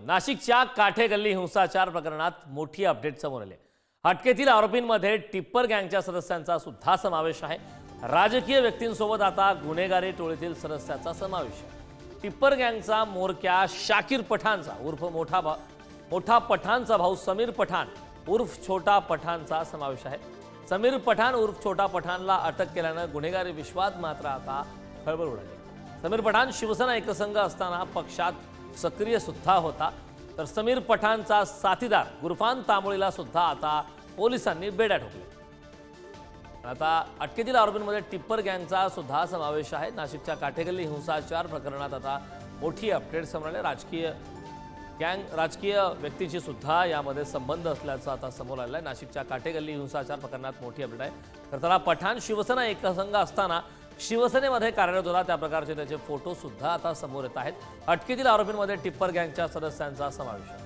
नाशिकच्या काठेगल्ली हिंसाचार प्रकरणात मोठी अपडेट समोर आली. अटकेतील आरोपींमध्ये टिप्पर गँगच्या सदस्यांचा सुद्धा समावेश आहे. राजकीय व्यक्तींसोबत आता गुन्हेगारी टोळीतील सदस्याचा समावेश आहे. टिप्पर गँगचा मोरक्या शाकीर पठाणचा उर्फ मोठा पठाणचा भाऊ समीर पठाण उर्फ छोटा पठाणचा समावेश आहे. समीर पठाण उर्फ छोटा पठाणला अटक केल्यानं गुन्हेगारी विश्वात मात्र आता खळबळ उडाली. समीर पठाण शिवसेना एकसंघ असताना पक्षात सक्रिय सुद्धा होता. तर समीर पठाणचा साथीदार गुरफान तांबोळीला सुद्धा आता पोलिसांनी बेड्या ठोकल्या. आता अटकेतील आरोपींमध्ये टिप्पर गँगचा सुद्धा समावेश आहे. नाशिकच्या काठेगल्ली हिंसाचार प्रकरणात आता मोठी अपडेट समोर आली. राजकीय व्यक्तींशी सुद्धा यामध्ये संबंध असल्याचं आता समोर आलं आहे. नाशिकच्या काठेगल्ली हिंसाचार प्रकरणात मोठी अपडेट आहे. तर त्याला पठाण शिवसेना एकसंघ असताना शिवसेनेमध्ये कार्यरत होता त्या प्रकारचे त्याचे फोटो सुद्धा आता समोर येत आहेत. अटकेतील आरोपींमध्ये टिप्पर गँगच्या सदस्यांचा समावेश आहे.